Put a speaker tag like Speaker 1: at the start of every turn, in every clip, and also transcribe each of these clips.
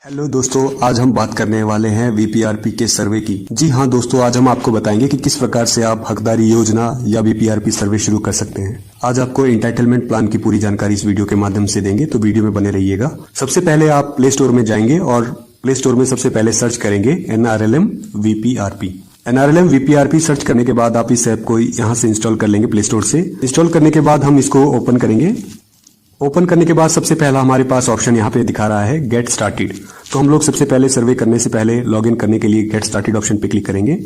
Speaker 1: Hello दोस्तों, आज हम बात करने वाले हैं वीपीआरपी के सर्वे की। जी हाँ दोस्तों, आज हम आपको बताएंगे कि किस प्रकार से आप हकदारी योजना या वीपीआरपी सर्वे शुरू कर सकते हैं। आज आपको एंटाइटलमेंट प्लान की पूरी जानकारी इस वीडियो के माध्यम से देंगे, तो वीडियो में बने रहिएगा। सबसे पहले आप प्ले स्टोर में जाएंगे और प्ले स्टोर में सबसे पहले सर्च करेंगे NRLM वीपीआरपी। NRLM वीपीआरपी सर्च करने के बाद आप इस ऐप को यहाँ से इंस्टॉल कर लेंगे प्ले स्टोर से। इंस्टॉल करने के बाद हम इसको ओपन करेंगे। ओपन करने के बाद सबसे पहला हमारे पास ऑप्शन यहाँ पे दिखा रहा है गेट स्टार्टेड। तो हम लोग सबसे पहले सर्वे करने से पहले लॉगिन करने के लिए गेट स्टार्टेड ऑप्शन पे क्लिक करेंगे।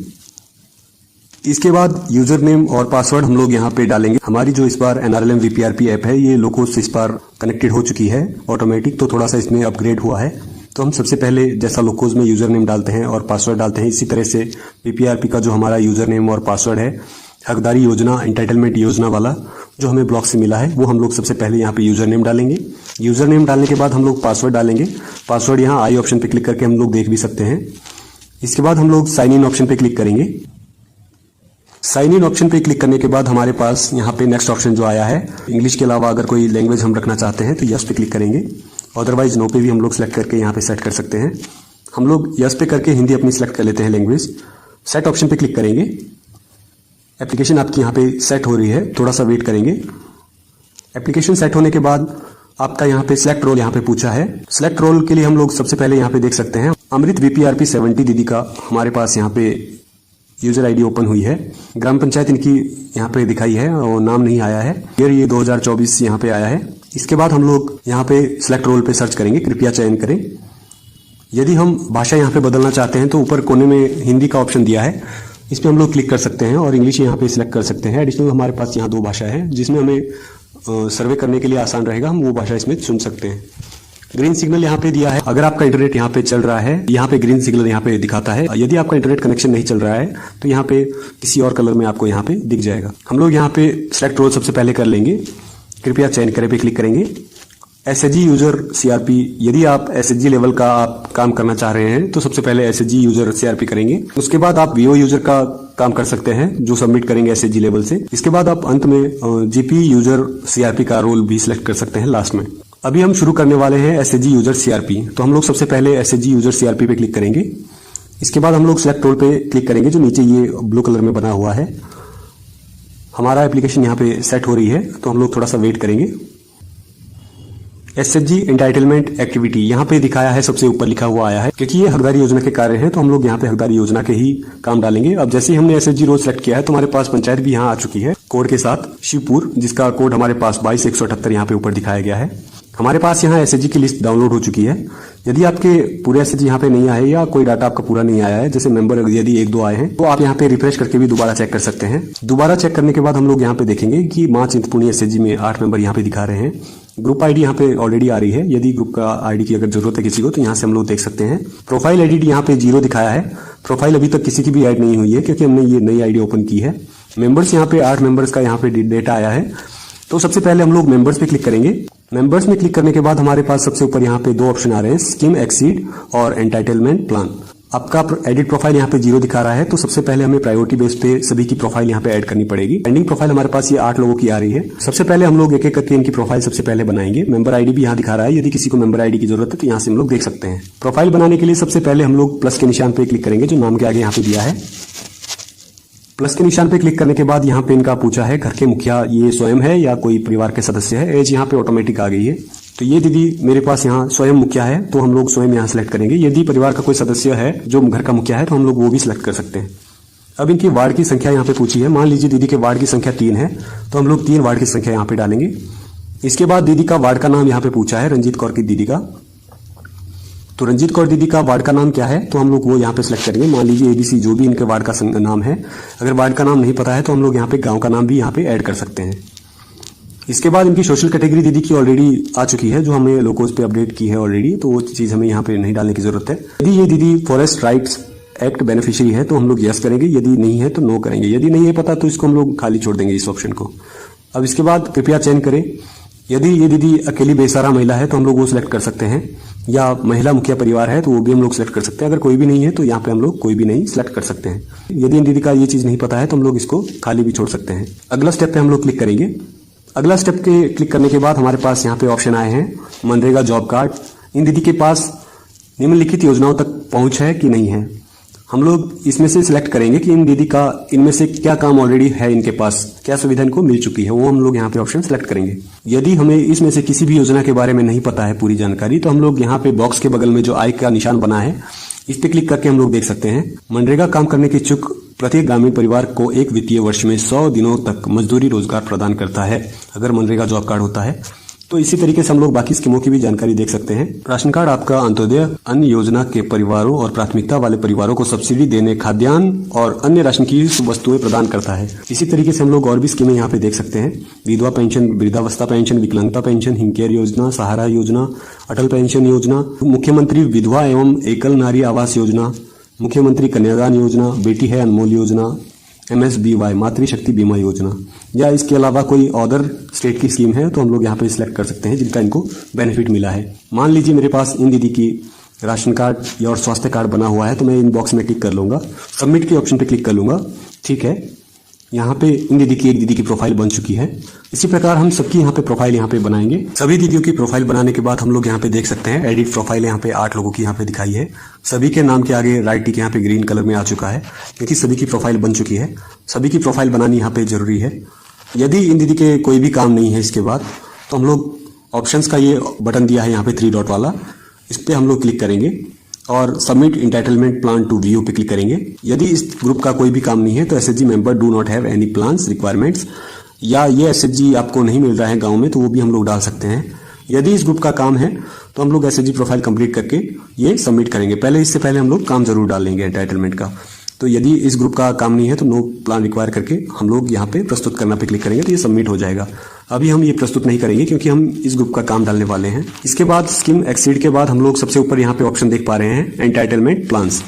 Speaker 1: इसके बाद यूजर नेम और पासवर्ड हम लोग यहाँ पे डालेंगे। हमारी जो इस बार NRLM वीपीआरपी ऐप है ये लोकोस से इस बार कनेक्टेड हो चुकी है ऑटोमेटिक, तो थोड़ा सा इसमें अपग्रेड हुआ है। तो हम सबसे पहले जैसा लोकोस में यूजर नेम डालते हैं और पासवर्ड डालते हैं, इसी तरह से वीपीआरपी का जो हमारा यूजर नेम और पासवर्ड है हकदारी योजना एंटाइटलमेंट योजना वाला जो हमें ब्लॉक से मिला है, वो हम लोग सबसे पहले यहाँ पे यूजर नेम डालेंगे। यूजर नेम डालने के बाद हम लोग पासवर्ड डालेंगे। पासवर्ड यहाँ आई ऑप्शन पे क्लिक करके हम लोग देख भी सकते हैं। इसके बाद हम लोग साइन इन ऑप्शन पे क्लिक करेंगे। साइन इन ऑप्शन पे क्लिक करने के बाद हमारे पास यहाँ पे नेक्स्ट ऑप्शन जो आया है, इंग्लिश के अलावा अगर कोई लैंग्वेज हम रखना चाहते हैं तो यस पे क्लिक करेंगे। अदरवाइज नो पे भी हम लोग सेलेक्ट करके यहाँ पे सेट कर सकते हैं। हम लोग यस पे करके हिंदी अपनी सेलेक्ट कर लेते हैं लैंग्वेज। सेट ऑप्शन पे क्लिक करेंगे। एप्लीकेशन आपकी यहाँ पे सेट हो रही है, थोड़ा सा वेट करेंगे। एप्लीकेशन सेट होने के बाद आपका यहाँ पे सिलेक्ट रोल यहाँ पे पूछा है। सिलेक्ट रोल के लिए हम लोग सबसे पहले यहाँ पे देख सकते हैं अमृत वीपीआरपी 70 दीदी का हमारे पास यहाँ पे यूजर आईडी ओपन हुई है। ग्राम पंचायत इनकी यहाँ पे दिखाई है और नाम नहीं आया है। फिर ये 2024 यहाँ पे आया है। इसके बाद हम लोग यहाँ पे सिलेक्ट रोल पे सर्च करेंगे, कृपया चयन करें। यदि हम भाषा यहाँ पे बदलना चाहते हैं तो ऊपर कोने में हिंदी का ऑप्शन दिया है, इस पर हम लोग क्लिक कर सकते हैं और इंग्लिश यहाँ पे सिलेक्ट कर सकते हैं। एडिशनल हमारे पास यहाँ 2 भाषा है जिसमें हमें सर्वे करने के लिए आसान रहेगा, हम वो भाषा इसमें चुन सकते हैं। ग्रीन सिग्नल यहाँ पे दिया है। अगर आपका इंटरनेट यहाँ पे चल रहा है, यहाँ पे ग्रीन सिग्नल यहाँ पे दिखाता है। यदि आपका इंटरनेट कनेक्शन नहीं चल रहा है तो यहाँ पे किसी और कलर में आपको यहाँ पे दिख जाएगा। हम लोग यहाँ पे सिलेक्ट रोल सबसे पहले कर लेंगे, कृपया चयन करें पे क्लिक करेंगे। SHG यूजर CRP, यदि आप SHG लेवल का आप काम करना चाह रहे हैं तो सबसे पहले SHG यूजर CRP करेंगे। उसके बाद आप VO यूजर का काम कर सकते हैं जो सबमिट करेंगे SHG लेवल से। इसके बाद आप अंत में GP यूजर CRP का रोल भी सिलेक्ट कर सकते हैं लास्ट में। अभी हम शुरू करने वाले हैं SHG यूजर CRP, तो हम लोग सबसे पहले SHG यूजर CRP पे क्लिक करेंगे। इसके बाद हम लोग सिलेक्ट रोल पे क्लिक करेंगे जो नीचे ये ब्लू कलर में बना हुआ है। हमारा एप्लीकेशन यहाँ पे सेट हो रही है तो हम लोग थोड़ा सा वेट करेंगे। SHG एंटाइटलमेंट एक्टिविटी यहाँ पे दिखाया है, सबसे ऊपर लिखा हुआ आया है। क्योंकि ये हकदारी योजना के कार्य हैं तो हम लोग यहाँ पे हकदारी योजना के ही काम डालेंगे। अब जैसे ही हमने SHG रोल सेलेक्ट किया है तो हमारे पास पंचायत भी यहाँ आ चुकी है कोड के साथ, शिवपुर, जिसका कोड हमारे पास 22178 यहाँ पे ऊपर दिखाया गया है। हमारे पास यहाँ SHG की लिस्ट डाउनलोड हो चुकी है। यदि आपके पूरे SHG यहाँ पे नहीं आए या कोई डाटा आपका पूरा नहीं आया है, जैसे मेंबर यदि 1-2 आए हैं, तो आप यहाँ पे रिफ्रेश करके भी दोबारा चेक कर सकते हैं। दोबारा चेक करने के बाद हम लोग यहाँ पे देखेंगे कि मां चिंतपूर्णी SHG में 8 मेंबर यहाँ पे दिखा रहे हैं। ग्रुप आईडी यहाँ पे ऑलरेडी आ रही है। यदि ग्रुप का आईडी की अगर जरूरत है किसी को तो यहाँ से हम लोग देख सकते हैं। प्रोफाइल आईडी यहाँ पे 0 दिखाया है। प्रोफाइल अभी तक किसी की भी ऐड नहीं हुई है क्योंकि हमने ये नई आईडी ओपन की है। मेंबर्स यहाँ पे 8 मेंबर्स का यहाँ पे डेटा आया है। तो सबसे पहले हम लोग मेंबर्स पे क्लिक करेंगे। मेंबर्स में क्लिक करने के बाद हमारे पास सबसे ऊपर यहाँ पे 2 ऑप्शन आ रहे हैं, स्कीम एक्सीड और एंटाइटलमेंट प्लान। आपका एडिट प्रोफाइल यहाँ पे 0 दिखा रहा है, तो सबसे पहले हमें प्रायोरिटी बेस पे सभी की प्रोफाइल यहाँ पे ऐड करनी पड़ेगी। पेंडिंग प्रोफाइल हमारे पास ये 8 लोगों की आ रही है। सबसे पहले हम लोग एक एक करके इनकी प्रोफाइल सबसे पहले बनाएंगे। मेंबर आईडी भी यहाँ दिखा रहा है, यदि किसी को मेंबर आईडी की जरूरत है तो यहाँ से हम लोग देख सकते हैं। प्रोफाइल बनाने के लिए सबसे पहले हम लोग प्लस के निशान पे क्लिक करेंगे जो नाम के आगे यहाँ पे दिया है। प्लस के निशान पे क्लिक करने के बाद यहाँ पे इनका पूछा है घर के मुखिया ये स्वयं है या कोई परिवार के सदस्य है। एज यहाँ पे ऑटोमेटिक आ गई है, तो ये दीदी मेरे पास यहाँ स्वयं मुखिया है तो हम लोग स्वयं यहाँ सेलेक्ट करेंगे। यदि परिवार का कोई सदस्य है जो घर का मुखिया है तो हम लोग वो भी सिलेक्ट कर सकते हैं। अब इनकी वार्ड की संख्या यहाँ पे पूछी है। मान लीजिए दीदी के वार्ड की संख्या 3 है तो हम लोग 3 वार्ड की संख्या यहाँ पे डालेंगे। इसके बाद दीदी का वार्ड का नाम यहाँ पे पूछा है, रंजीत कौर की दीदी का, तो रंजीत कौर दीदी का वार्ड का नाम क्या है तो हम लोग वो यहाँ पे सिलेक्ट करेंगे। मान लीजिए ABC जो भी इनके वार्ड का नाम है। अगर वार्ड का नाम नहीं पता है तो हम लोग यहाँ पे गांव का नाम भी यहाँ पे ऐड कर सकते हैं। इसके बाद इनकी सोशल कैटेगरी दीदी की ऑलरेडी आ चुकी है जो हमने लोकोस पे अपडेट की है ऑलरेडी, तो वो चीज़ हमें यहाँ पे नहीं डालने की जरूरत है। यदि ये दीदी फॉरेस्ट राइट्स एक्ट बेनिफिशियरी है तो हम लोग यस करेंगे, यदि नहीं है तो नो करेंगे। यदि नहीं है पता तो इसको हम लोग खाली छोड़ देंगे इस ऑप्शन को। अब इसके बाद कृपया चयन करें। यदि ये दीदी अकेली बेसहारा महिला है तो हम लोग वो सिलेक्ट कर सकते हैं, या महिला मुखिया परिवार है तो वो भी हम लोग सिलेक्ट कर सकते हैं। अगर कोई भी नहीं है तो यहाँ पे हम लोग कोई भी नहीं सिलेक्ट कर सकते हैं। यदि इन दीदी का ये चीज़ नहीं पता है तो हम लोग इसको खाली भी छोड़ सकते हैं। अगला स्टेप पे हम लोग क्लिक करेंगे। अगला स्टेप के क्लिक करने के बाद हमारे पास यहाँ पे ऑप्शन आए हैं मनरेगा जॉब कार्ड। इन दीदी के पास निम्नलिखित योजनाओं तक पहुंच है कि नहीं है। हम लोग इसमें से सिलेक्ट करेंगे कि इन दीदी का इनमें से क्या काम ऑलरेडी है, इनके पास क्या सुविधा इनको मिल चुकी है, वो हम लोग यहाँ पे ऑप्शन सेलेक्ट करेंगे। यदि हमें इसमें से किसी भी योजना के बारे में नहीं पता है पूरी जानकारी, तो हम लोग यहाँ पे बॉक्स के बगल में जो आई का निशान बना है, इस पे क्लिक करके हम लोग देख सकते हैं मनरेगा काम करने के इच्छुक प्रत्येक ग्रामीण परिवार को एक वित्तीय वर्ष में 100 दिनों तक मजदूरी रोजगार प्रदान करता है, अगर मनरेगा जॉब कार्ड होता है। तो इसी तरीके से हम लोग बाकी स्कीमों की भी जानकारी देख सकते हैं। राशन कार्ड आपका अंत्योदय अन्न योजना के परिवारों और प्राथमिकता वाले परिवारों को सब्सिडी देने, खाद्यान्न और अन्य राशन की वस्तुएं प्रदान करता है। इसी तरीके से हम लोग और भी स्कीमें यहाँ पे देख सकते हैं। विधवा पेंशन, वृद्धावस्था पेंशन, विकलांगता पेंशन, हिमकेयर योजना, सहारा योजना, अटल पेंशन योजना, मुख्यमंत्री विधवा एवं एकल नारी आवास योजना, मुख्यमंत्री कन्यादान योजना, बेटी है अनमोल योजना, MSBY मातृशक्ति बीमा योजना, या इसके अलावा कोई अदर स्टेट की स्कीम है तो हम लोग यहाँ पे सिलेक्ट कर सकते हैं जिनका इनको बेनिफिट मिला है। मान लीजिए मेरे पास इन दीदी की राशन कार्ड या और स्वास्थ्य कार्ड बना हुआ है, तो मैं इन बॉक्स में क्लिक कर लूंगा, सबमिट के ऑप्शन पे क्लिक कर लूंगा। ठीक है, यहाँ पे इन दीदी की एक दीदी की प्रोफाइल बन चुकी है। इसी प्रकार हम सबकी यहाँ पे प्रोफाइल यहाँ पे बनाएंगे। सभी दीदियों की प्रोफाइल बनाने के बाद हम लोग यहाँ पे देख सकते हैं एडिट प्रोफाइल, यहाँ पे 8 लोगों की यहाँ पे दिखाई है। सभी के नाम के आगे राइट टिक यहाँ पे ग्रीन कलर में आ चुका है क्योंकि सभी की प्रोफाइल बन चुकी है। सभी की प्रोफाइल बनानी यहाँ पे जरूरी है। यदि इन दीदी के कोई भी काम नहीं है इसके बाद, तो हम लोग ऑप्शंस का ये बटन दिया है यहाँ पे 3 डॉट वाला, इस पे हम लोग क्लिक करेंगे और submit entitlement plan to view पे क्लिक करेंगे। यदि इस ग्रुप का कोई भी काम नहीं है तो SHG member do not have any plans requirements, या ये SHG आपको नहीं मिल रहा है गांव में, तो वो भी हम लोग डाल सकते हैं। यदि इस ग्रुप का काम है तो हम लोग SHG प्रोफाइल कंप्लीट करके ये सबमिट करेंगे। इससे पहले हम लोग काम जरूर डालेंगे एंटाइटलमेंट का। तो यदि इस ग्रुप का काम नहीं है तो नो प्लान रिक्वायर करके हम लोग यहाँ पे प्रस्तुत करना पे क्लिक करेंगे तो ये सबमिट हो जाएगा। अभी हम ये प्रस्तुत नहीं करेंगे क्योंकि हम इस ग्रुप का काम डालने वाले हैं। इसके बाद स्कीम एक्सीड के बाद हम लोग सबसे ऊपर यहाँ पे ऑप्शन देख पा रहे हैं एंटाइटलमेंट प्लान्स।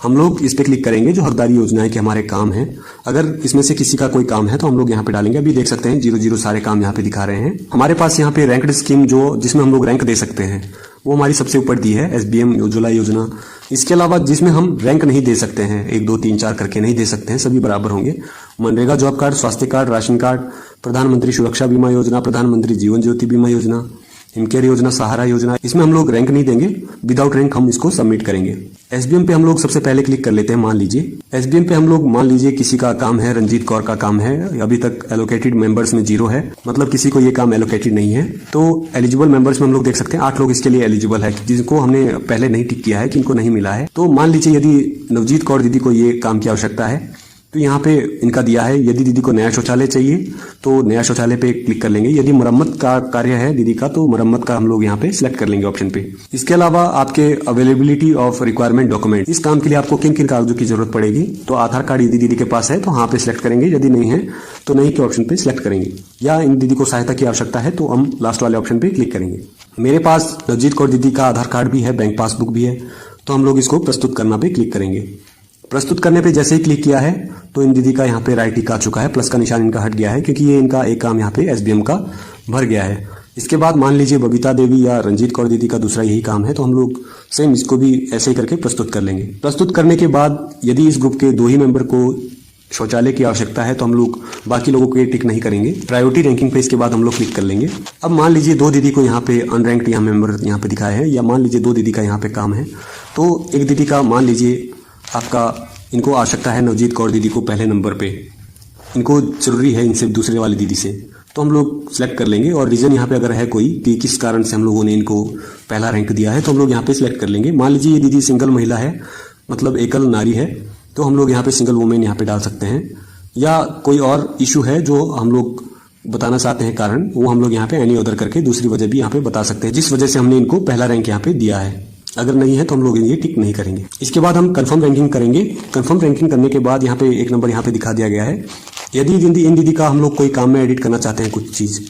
Speaker 1: हम लोग इस पे क्लिक करेंगे जो हकदारी योजनाएं के हमारे काम हैं। अगर इसमें से किसी का कोई काम है तो हम लोग यहाँ पे डालेंगे। अभी देख सकते हैं 0 सारे काम यहाँ पे दिखा रहे हैं। हमारे पास यहाँ पे रैंक्ड स्कीम जो जिसमें हम लोग रैंक दे सकते हैं वो हमारी सबसे ऊपर दी है SBM उज्ज्वला योजना। इसके अलावा जिसमें हम रैंक नहीं दे सकते हैं, 1 2 3 4 करके नहीं दे सकते हैं, सभी बराबर होंगे। मनरेगा जॉब कार्ड, स्वास्थ्य कार्ड, राशन कार्ड, प्रधानमंत्री सुरक्षा बीमा योजना, प्रधानमंत्री जीवन ज्योति बीमा योजना, हिमकेयर योजना, सहारा योजना, इसमें हम लोग रैंक नहीं देंगे, विदाउट रैंक हम इसको सबमिट करेंगे। SBM पे हम लोग सबसे पहले क्लिक कर लेते हैं। मान लीजिए SBM पे हम लोग मान लीजिए किसी का काम है, रंजीत कौर का काम है, अभी तक एलोकेटेड मेंबर्स में 0 है, मतलब किसी को ये काम एलोकेटेड नहीं है। तो एलिजिबल मेंबर्स में हम लोग देख सकते हैं 8 लोग इसके लिए एलिजिबल है, जिनको हमने पहले नहीं टिक किया है कि इनको नहीं मिला है। तो मान लीजिए यदि नवजीत कौर दीदी को ये काम की आवश्यकता है तो यहाँ पे इनका दिया है। यदि दीदी को नया शौचालय चाहिए तो नया शौचालय पे क्लिक कर लेंगे। यदि मरम्मत का कार्य है दीदी का तो मरम्मत का हम लोग यहाँ पे सिलेक्ट कर लेंगे ऑप्शन पे। इसके अलावा आपके अवेलेबिलिटी ऑफ रिक्वायरमेंट डॉक्यूमेंट, इस काम के लिए आपको किन किन कागजों की जरूरत पड़ेगी, तो आधार कार्ड यदि दीदी के पास है तो यहाँ पे सिलेक्ट करेंगे, यदि नहीं है तो नहीं के ऑप्शन पे सिलेक्ट करेंगे। या इन दीदी को सहायता की आवश्यकता है तो हम लास्ट वाले ऑप्शन पे क्लिक करेंगे। मेरे पास नवजीत कौर दीदी का आधार कार्ड भी है, बैंक पासबुक भी है, तो हम लोग इसको प्रस्तुत करना पे क्लिक करेंगे। प्रस्तुत करने पे जैसे ही क्लिक किया है तो इन दीदी का यहाँ पे राइट टिक आ चुका है, प्लस का निशान इनका हट गया है क्योंकि ये इनका एक काम यहाँ पे SBM का भर गया है। इसके बाद मान लीजिए बबीता देवी या रंजीत कौर दीदी का दूसरा यही काम है तो हम लोग सेम इसको भी ऐसे ही करके प्रस्तुत कर लेंगे। प्रस्तुत करने के बाद यदि इस ग्रुप के 2 ही मेंबर को शौचालय की आवश्यकता है तो हम लोग बाकी लोगों को ये टिक नहीं करेंगे, प्रायोरिटी रैंकिंग पे इसके बाद हम लोग क्लिक कर लेंगे। अब मान लीजिए 2 दीदी को यहाँ पे अनरैंक्ड यहाँ मेंबर यहाँ पे दिखाए हैं, या मान लीजिए 2 दीदी का यहाँ पे काम है, तो एक दीदी का मान लीजिए आपका इनको आवश्यकता है नवजीत कौर दीदी को पहले नंबर पे, इनको जरूरी है इनसे दूसरे वाली दीदी से, तो हम लोग सिलेक्ट कर लेंगे। और रीजन यहाँ पे अगर है कोई कि किस कारण से हम लोगों ने इनको पहला रैंक दिया है तो हम लोग यहाँ पे सिलेक्ट कर लेंगे। मान लीजिए ये दीदी सिंगल महिला है, मतलब एकल नारी है, तो हम लोग यहाँ पे सिंगल वुमेन यहाँ पे डाल सकते हैं। या कोई और इशू है जो हम लोग बताना चाहते हैं कारण, वो हम लोग यहाँ पे एनी अदर करके दूसरी वजह भी यहाँ पे बता सकते हैं जिस वजह से हमने इनको पहला रैंक यहाँ पे दिया है। अगर नहीं है तो हम लोग ये टिक नहीं करेंगे। इसके बाद हम कंफर्म रैंकिंग करेंगे। कंफर्म रैंकिंग करने के बाद यहाँ पे 1 नंबर यहाँ पे दिखा दिया गया है। यदि इन दीदी का हम लोग कोई काम में एडिट करना चाहते हैं कुछ चीज़,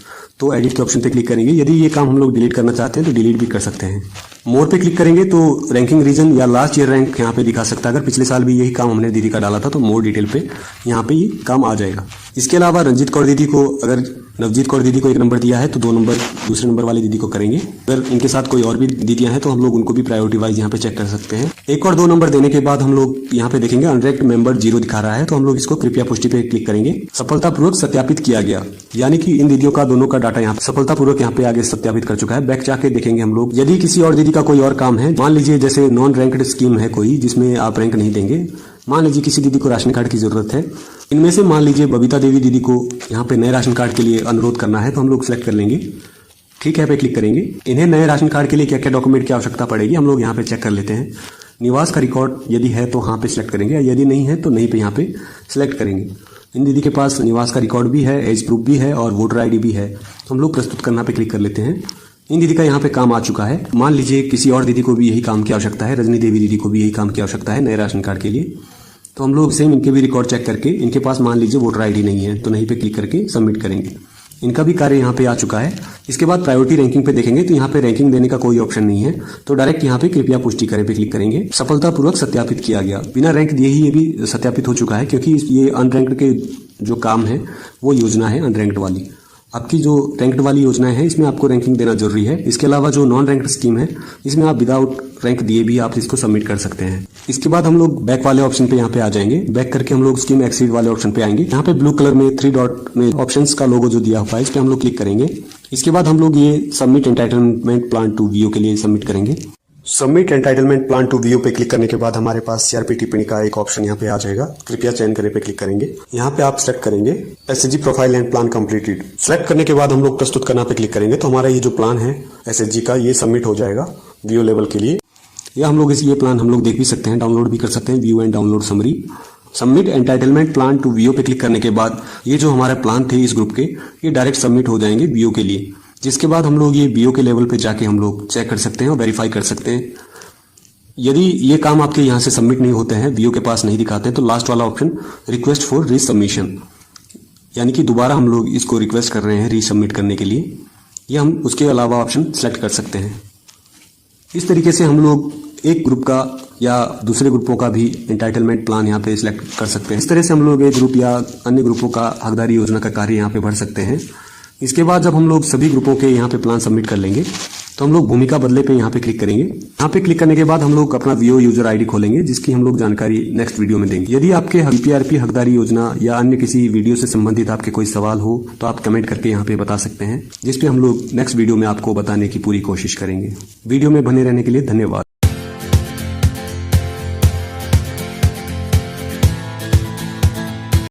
Speaker 1: तो एडिट के ऑप्शन पे क्लिक करेंगे। यदि ये काम हम लोग डिलीट करना चाहते हैं तो डिलीट भी कर सकते हैं। मोर पे क्लिक करेंगे तो रैंकिंग रीजन या लास्ट ईयर रैंक यहाँ पे दिखा सकता है। अगर पिछले साल भी यही काम हमने दीदी का डाला था तो मोर डिटेल पे यहाँ पे ये काम आ जाएगा। इसके अलावा रंजीत कौर दीदी को अगर नवजीत कौर दीदी को 1 नंबर दिया है तो 2 नंबर दूसरे नंबर वाली दीदी को करेंगे। अगर इनके साथ कोई और भी दीदियां हैं तो हम लोग उनको भी प्रायोरिटी वाइज यहाँ पे चेक कर सकते हैं। 1 और 2 नंबर देने के बाद हम लोग यहाँ पे देखेंगे अनरैंक्ड मेंबर 0 दिखा रहा है, तो हम लोग इसको कृपया पुष्टि पे क्लिक करेंगे। सफलतापूर्वक सत्यापित किया गया, यानी कि इन दीदियों का दोनों का डाटा यहाँ सफलतापूर्वक यहाँ पे आगे सत्यापित कर चुका है। बैक जाके देखेंगे हम लोग, यदि किसी और दीदी का कोई और काम है, मान लीजिए जैसे नॉन रैंक्ड स्कीम है कोई जिसमें आप रैंक नहीं देंगे, मान लीजिए किसी दीदी को राशन कार्ड की जरूरत है, इनमें से मान लीजिए बबीता देवी दीदी को यहाँ पे नए राशन कार्ड के लिए अनुरोध करना है, तो हम लोग सिलेक्ट कर लेंगे, ठीक है पे क्लिक करेंगे। इन्हें नए राशन कार्ड के लिए क्या क्या डॉक्यूमेंट की आवश्यकता पड़ेगी हम लोग यहाँ पे चेक कर लेते हैं। निवास का रिकॉर्ड यदि है तो हाँ पे सिलेक्ट करेंगे, यदि नहीं है तो नहीं पे यहाँ पे सिलेक्ट करेंगे। इन दीदी के पास निवास का रिकॉर्ड भी है, एज प्रूफ भी है और वोटर ID भी है, तो हम लोग प्रस्तुत करना पे क्लिक कर लेते हैं। इन दीदी का यहाँ पे काम आ चुका है। मान लीजिए किसी और दीदी को भी यही काम की आवश्यकता है, रजनी देवी दीदी को भी यही काम की आवश्यकता है नए राशन कार्ड के लिए, तो हम लोग सेम इनके भी रिकॉर्ड चेक करके, इनके पास मान लीजिए वोटर ID नहीं है तो नहीं पे क्लिक करके सबमिट करेंगे। इनका भी कार्य यहाँ पे आ चुका है। इसके बाद प्रायोरिटी रैंकिंग पे देखेंगे तो यहाँ पे रैंकिंग देने का कोई ऑप्शन नहीं है, तो डायरेक्ट यहाँ पे कृपया पुष्टि करें पे क्लिक करेंगे। सफलतापूर्वक सत्यापित किया गया, बिना रैंक दिए ही ये भी सत्यापित हो चुका है, क्योंकि ये अनरैंक्ड के जो काम है वो योजना है अनरैंक्ड वाली। आपकी जो रैंक्ड वाली योजनाएं हैं इसमें आपको रैंकिंग देना जरूरी है। इसके अलावा जो नॉन रैंक्ड स्कीम है इसमें आप विदाउट रैंक दिए भी आप इसको सबमिट कर सकते हैं। इसके बाद हम लोग बैक वाले ऑप्शन पे यहाँ पे आ जाएंगे। बैक करके हम लोग स्कीम एक्सीड वाले ऑप्शन पे आएंगे। यहाँ पे ब्लू कलर में 3 डॉट में ऑप्शंस का लोगो जो दिया हुआ है इस पे हम लोग क्लिक करेंगे। इसके बाद हम लोग ये submit entitlement plan to VO के लिए सबमिट करेंगे। Submit entitlement plan to VO पे क्लिक करने के बाद हमारे पास CRP टिप्पणी का एक ऑप्शन यहाँ पे आ जाएगा। कृपया चयन करें पे क्लिक करेंगे। यहाँ पे आप सेलेक्ट करेंगे SHG profile and plan completed. Select करने के बाद हम लोग प्रस्तुत करना पे क्लिक करेंगे, तो हमारा ये जो प्लान है SHG का ये सबमिट हो जाएगा वीओ लेवल के लिए। या हम लोग ये प्लान हम लोग देख भी सकते हैं, डाउनलोड भी कर सकते हैं, view and download summary. Submit entitlement plan to VO पे क्लिक करने के बाद ये जो हमारे प्लान थे इस ग्रुप के, ये डायरेक्ट सबमिट हो जाएंगे वीओ के लिए, जिसके बाद हम लोग ये वीओ के लेवल पे जाके हम लोग चेक कर सकते हैं और वेरीफाई कर सकते हैं। यदि ये काम आपके यहाँ से सबमिट नहीं होते हैं, वीओ के पास नहीं दिखाते हैं, तो लास्ट वाला ऑप्शन रिक्वेस्ट फॉर रीसबमिशन, यानी कि दोबारा हम लोग इसको रिक्वेस्ट कर रहे हैं रीसबमिट करने के लिए, या हम उसके अलावा ऑप्शन सेलेक्ट कर सकते हैं। इस तरीके से हम लोग एक ग्रुप का या दूसरे ग्रुपों का भी एंटाइटलमेंट प्लान यहाँ पे सिलेक्ट कर सकते हैं। इस तरह से हम लोग एक ग्रुप या अन्य ग्रुपों का हकदारी योजना का कार्य यहाँ पे भर सकते हैं। इसके बाद जब हम लोग सभी ग्रुपों के यहाँ पे प्लान सबमिट कर लेंगे तो हम लोग भूमिका बदले पे यहाँ पे क्लिक करेंगे। यहाँ पे क्लिक करने के बाद हम लोग अपना वीओ यूजर ID खोलेंगे, जिसकी हम लोग जानकारी नेक्स्ट वीडियो में देंगे। यदि आपके VPRP हकदारी योजना या अन्य किसी वीडियो से संबंधित आपके कोई सवाल हो तो आप कमेंट करके यहाँ पे बता सकते हैं, जिसपे हम लोग नेक्स्ट वीडियो में आपको बताने की पूरी कोशिश करेंगे। वीडियो में बने रहने के लिए धन्यवाद।